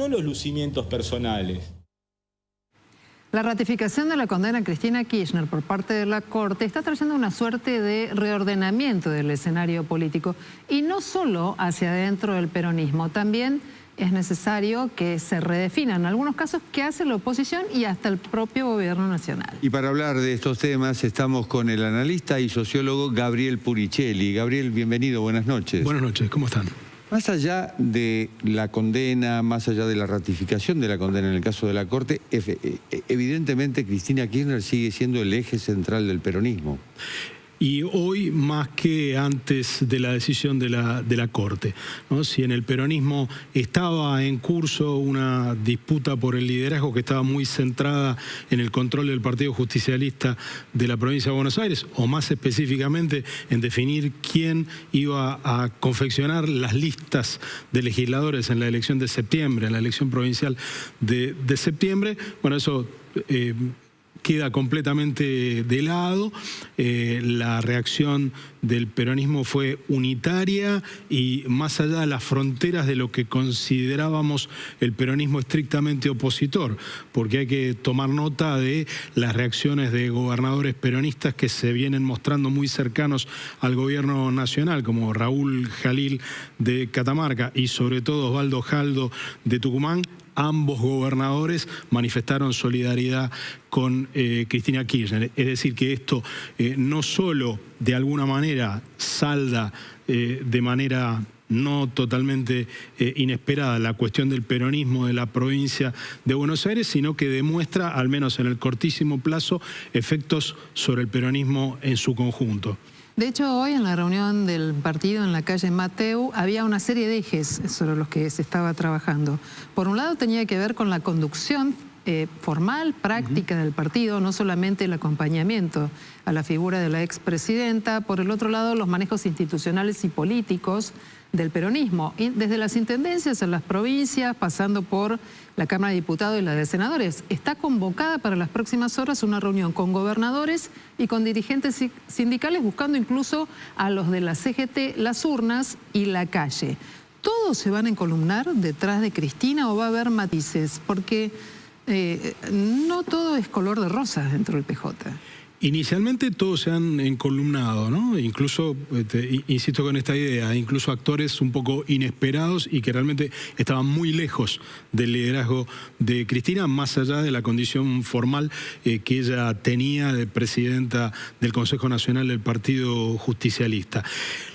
no los lucimientos personales. La ratificación de la condena a Cristina Kirchner por parte de la Corte está trayendo una suerte de reordenamiento del escenario político, y no solo hacia adentro del peronismo, también es necesario que se redefinan en algunos casos qué hace la oposición y hasta el propio gobierno nacional. Y para hablar de estos temas estamos con el analista y sociólogo Gabriel Puricelli. Gabriel, bienvenido, buenas noches. Buenas noches, ¿cómo están? Más allá de la condena, más allá de la ratificación de la condena en el caso de la Corte, evidentemente Cristina Kirchner sigue siendo el eje central del peronismo. Y hoy más que antes de la decisión de la Corte, ¿no? Si en el peronismo estaba en curso una disputa por el liderazgo que estaba muy centrada en el control del Partido Justicialista de la provincia de Buenos Aires, o más específicamente en definir quién iba a confeccionar las listas de legisladores en la elección de septiembre, en la elección provincial de septiembre, bueno, eso queda completamente de lado. La reacción del peronismo fue unitaria y más allá de las fronteras de lo que considerábamos el peronismo estrictamente opositor, porque hay que tomar nota de las reacciones de gobernadores peronistas que se vienen mostrando muy cercanos al gobierno nacional, como Raúl Jalil de Catamarca y sobre todo Osvaldo Jaldo de Tucumán. Ambos gobernadores manifestaron solidaridad con Cristina Kirchner. Es decir, que esto no solo de alguna manera salda de manera no totalmente inesperada la cuestión del peronismo de la provincia de Buenos Aires, sino que demuestra, al menos en el cortísimo plazo, efectos sobre el peronismo en su conjunto. De hecho, hoy en la reunión del partido en la calle Mateu había una serie de ejes sobre los que se estaba trabajando. Por un lado tenía que ver con la conducción formal, práctica del partido, no solamente el acompañamiento a la figura de la expresidenta. Por el otro lado, los manejos institucionales y políticos del peronismo, desde las intendencias en las provincias, pasando por la Cámara de Diputados y la de Senadores. Está convocada para las próximas horas una reunión con gobernadores y con dirigentes sindicales, buscando incluso a los de la CGT, las urnas y la calle. ¿Todos se van a encolumnar detrás de Cristina o va a haber matices? Porque no todo es color de rosa dentro del PJ. Inicialmente todos se han encolumnado, ¿no? Incluso, insisto con esta idea, incluso actores un poco inesperados y que realmente estaban muy lejos del liderazgo de Cristina, más allá de la condición formal que ella tenía de presidenta del Consejo Nacional del Partido Justicialista.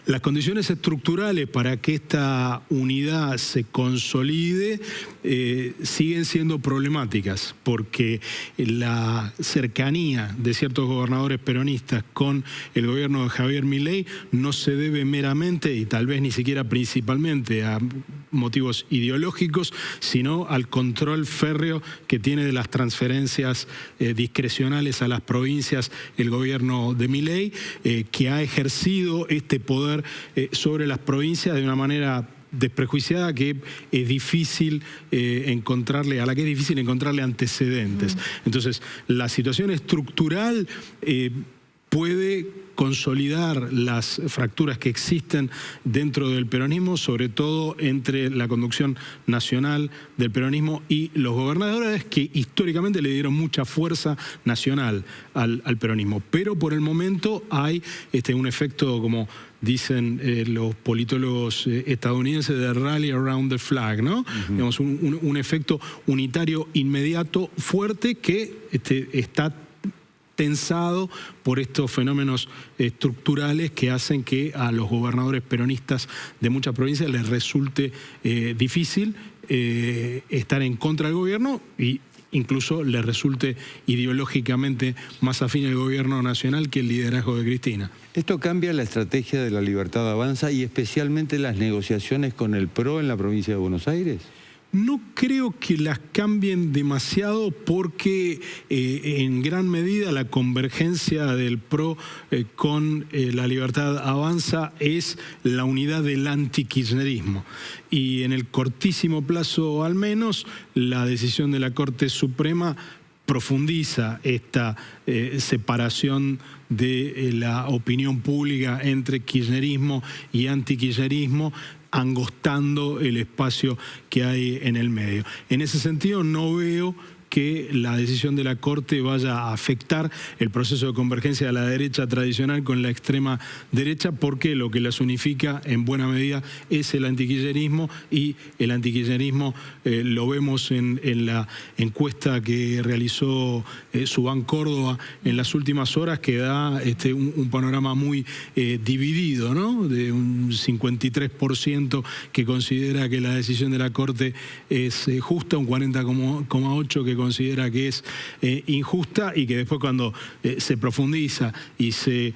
Las condiciones estructurales para que esta unidad se consolide siguen siendo problemáticas, porque la cercanía de ciertos gobernadores peronistas con el gobierno de Javier Milei no se debe meramente, y tal vez ni siquiera principalmente, a motivos ideológicos, sino al control férreo que tiene de las transferencias discrecionales a las provincias el gobierno de Milei, que ha ejercido este poder sobre las provincias de una manera desprejuiciada que es difícil encontrarle, a la que es difícil encontrarle antecedentes. Entonces, la situación estructural puede consolidar las fracturas que existen dentro del peronismo, sobre todo entre la conducción nacional del peronismo y los gobernadores, que históricamente le dieron mucha fuerza nacional al peronismo. Pero por el momento hay un efecto, como dicen los politólogos estadounidenses, de rally around the flag, ¿no? Digamos, un efecto unitario inmediato fuerte que está tensado por estos fenómenos estructurales que hacen que a los gobernadores peronistas de muchas provincias les resulte difícil estar en contra del gobierno y incluso les resulte ideológicamente más afín al gobierno nacional que el liderazgo de Cristina. ¿Esto cambia la estrategia de La Libertad Avanza y especialmente las negociaciones con el PRO en la provincia de Buenos Aires? No creo que las cambien demasiado porque en gran medida la convergencia del PRO con La Libertad Avanza es la unidad del antikirchnerismo. Y en el cortísimo plazo al menos, la decisión de la Corte Suprema profundiza esta separación de la opinión pública entre kirchnerismo y antikirchnerismo, angostando el espacio que hay en el medio. En ese sentido, no veo que la decisión de la Corte vaya a afectar el proceso de convergencia de la derecha tradicional con la extrema derecha, porque lo que las unifica en buena medida es el antikirchnerismo, y el antikirchnerismo lo vemos en la encuesta que realizó Subán Córdoba en las últimas horas, que da un panorama muy dividido, ¿no? De un 53% que considera que la decisión de la Corte es justa, un 40,8% que considera que es injusta, y que después, cuando se profundiza y se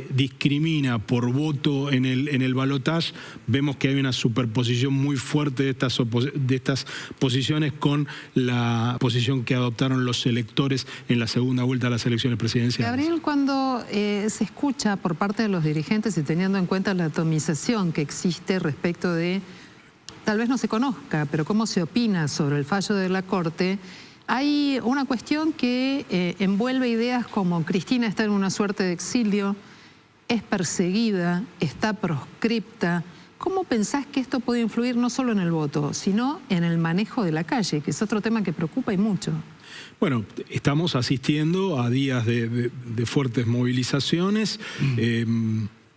discrimina por voto en el balotaje, vemos que hay una superposición muy fuerte de estas posiciones con la posición que adoptaron los electores en la segunda vuelta de las elecciones presidenciales. Gabriel, cuando se escucha por parte de los dirigentes, y teniendo en cuenta la atomización que existe respecto de, tal vez no se conozca, pero cómo se opina sobre el fallo de la Corte, hay una cuestión que envuelve ideas como: Cristina está en una suerte de exilio, es perseguida, está proscripta. ¿Cómo pensás que esto puede influir no solo en el voto, sino en el manejo de la calle, que es otro tema que preocupa y mucho? Bueno, estamos asistiendo a días de fuertes movilizaciones,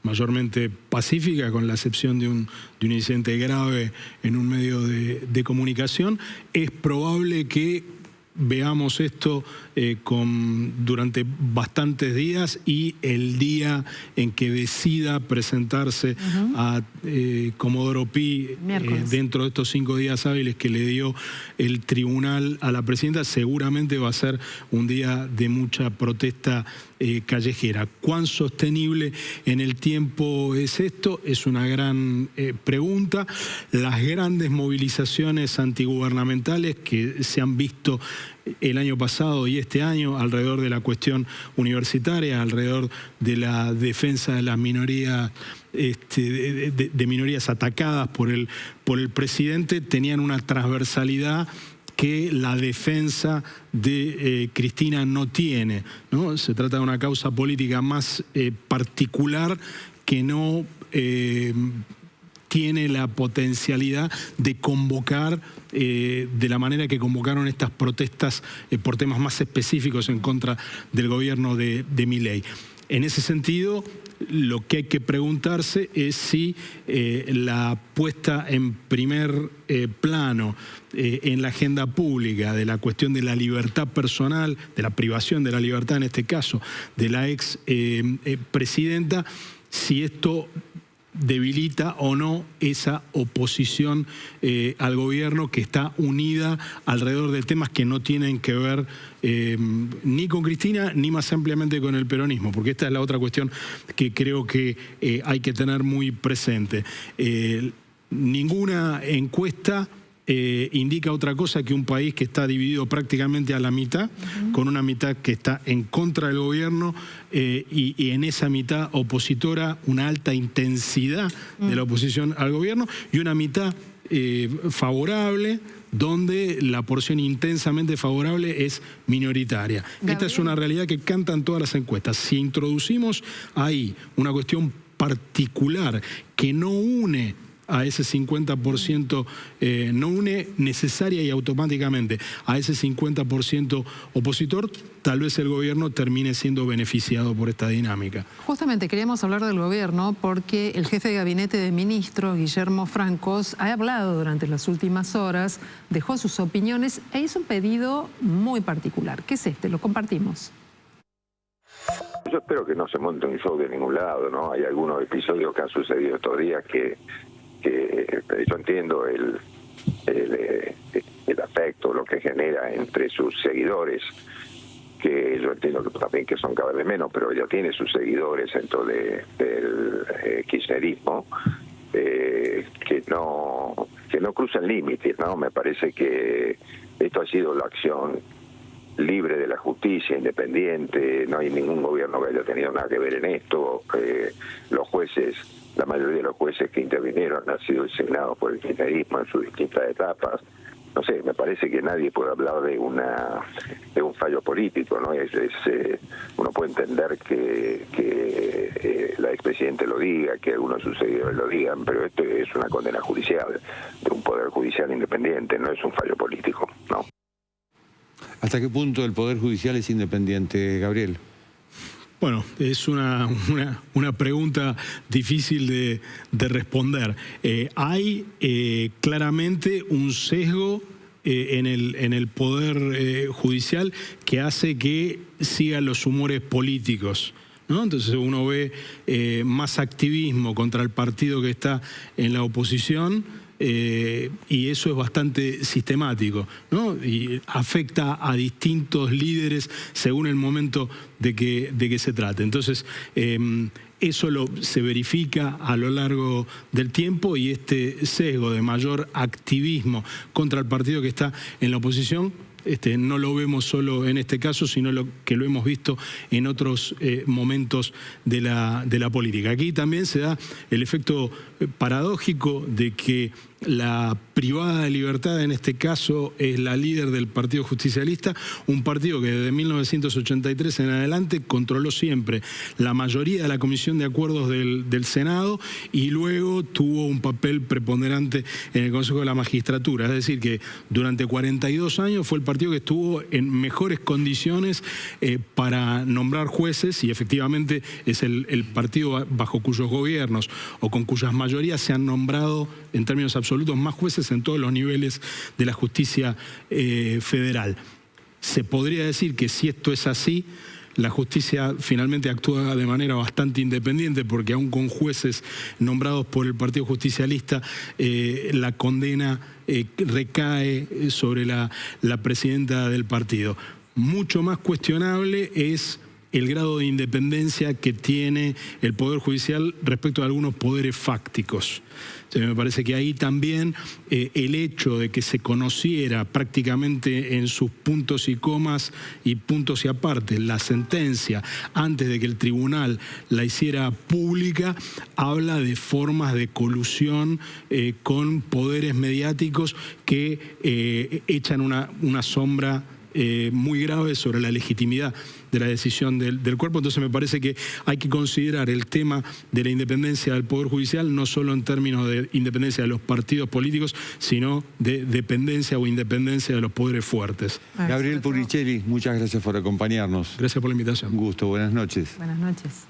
mayormente pacífica, con la excepción de un incidente grave en un medio de comunicación. Es probable que veamos esto durante bastantes días, y el día en que decida presentarse a Comodoro Pi, dentro de estos 5 días hábiles que le dio el tribunal a la presidenta, seguramente va a ser un día de mucha protesta callejera. ¿Cuán sostenible en el tiempo es esto? Es una gran pregunta. Las grandes movilizaciones antigubernamentales que se han visto el año pasado y este año alrededor de la cuestión universitaria, alrededor de la defensa de las minorías, de minorías atacadas por el presidente, tenían una transversalidad que la defensa de Cristina no tiene, ¿no? Se trata de una causa política más particular, que no tiene la potencialidad de convocar de la manera que convocaron estas protestas por temas más específicos en contra del gobierno de Milei. En ese sentido, lo que hay que preguntarse es si la puesta en primer plano en la agenda pública de la cuestión de la libertad personal, de la privación de la libertad, en este caso, de la ex presidenta, si esto debilita o no esa oposición al gobierno, que está unida alrededor de temas que no tienen que ver ni con Cristina ni más ampliamente con el peronismo, porque esta es la otra cuestión que creo que hay que tener muy presente. Ninguna encuesta indica otra cosa que un país que está dividido prácticamente a la mitad, con una mitad que está en contra del gobierno y en esa mitad opositora una alta intensidad de la oposición al gobierno, y una mitad favorable, donde la porción intensamente favorable es minoritaria. Gabriel. Esta es una realidad que cantan todas las encuestas. Si introducimos ahí una cuestión particular que no une a ese 50%, no une necesaria y automáticamente a ese 50% opositor, tal vez el gobierno termine siendo beneficiado por esta dinámica. Justamente queríamos hablar del gobierno porque el jefe de gabinete de ministros, Guillermo Francos, ha hablado durante las últimas horas, dejó sus opiniones e hizo un pedido muy particular. ¿Qué es este? Lo compartimos. Yo espero que no se monte un show de ningún lado, ¿no? Hay algunos episodios que han sucedido estos días que yo entiendo el afecto, lo que genera entre sus seguidores, que yo entiendo que también que son cada vez menos, pero ella tiene sus seguidores dentro del kirchnerismo, que no cruzan límites, ¿no? Me parece que esto ha sido la acción libre de la justicia, independiente, no hay ningún gobierno que haya tenido nada que ver en esto. Los jueces, la mayoría de los jueces que intervinieron han sido designados por el kirchnerismo en sus distintas etapas. no sé, me parece que nadie puede hablar de un fallo político, ¿no? Uno puede entender que la expresidente lo diga, que algunos de sus seguidores lo digan, pero esto es una condena judicial, de un poder judicial independiente, no es un fallo político, ¿no? ¿Hasta qué punto el Poder Judicial es independiente, Gabriel? Bueno, es una pregunta difícil de responder. Hay claramente un sesgo en el Poder Judicial que hace que sigan los humores políticos, ¿no? Entonces uno ve más activismo contra el partido que está en la oposición, y eso es bastante sistemático, ¿no? Y afecta a distintos líderes según el momento de que se trate. Entonces, eso se verifica a lo largo del tiempo, y este sesgo de mayor activismo contra el partido que está en la oposición no lo vemos solo en este caso, sino que lo hemos visto en otros momentos de la política. Aquí también se da el efecto paradójico de que la privada de libertad, en este caso, es la líder del Partido Justicialista, un partido que desde 1983 en adelante controló siempre la mayoría de la Comisión de Acuerdos del Senado, y luego tuvo un papel preponderante en el Consejo de la Magistratura. Es decir, que durante 42 años fue el partido que estuvo en mejores condiciones para nombrar jueces, y efectivamente es el partido bajo cuyos gobiernos o con cuyas mayorías se han nombrado en términos absolutos más jueces en todos los niveles de la justicia federal. Se podría decir que si esto es así, la justicia finalmente actúa de manera bastante independiente, porque aún con jueces nombrados por el Partido Justicialista, la condena recae sobre la presidenta del partido. Mucho más cuestionable es el grado de independencia que tiene el Poder Judicial respecto a algunos poderes fácticos. Entonces, me parece que ahí también el hecho de que se conociera prácticamente en sus puntos y comas y puntos y aparte la sentencia antes de que el tribunal la hiciera pública, habla de formas de colusión con poderes mediáticos que echan una sombra muy grave sobre la legitimidad de la decisión del cuerpo. Entonces me parece que hay que considerar el tema de la independencia del Poder Judicial no solo en términos de independencia de los partidos políticos, sino de dependencia o independencia de los poderes fuertes. Gabriel Puricelli, muchas gracias por acompañarnos. Gracias por la invitación. Un gusto, buenas noches. Buenas noches.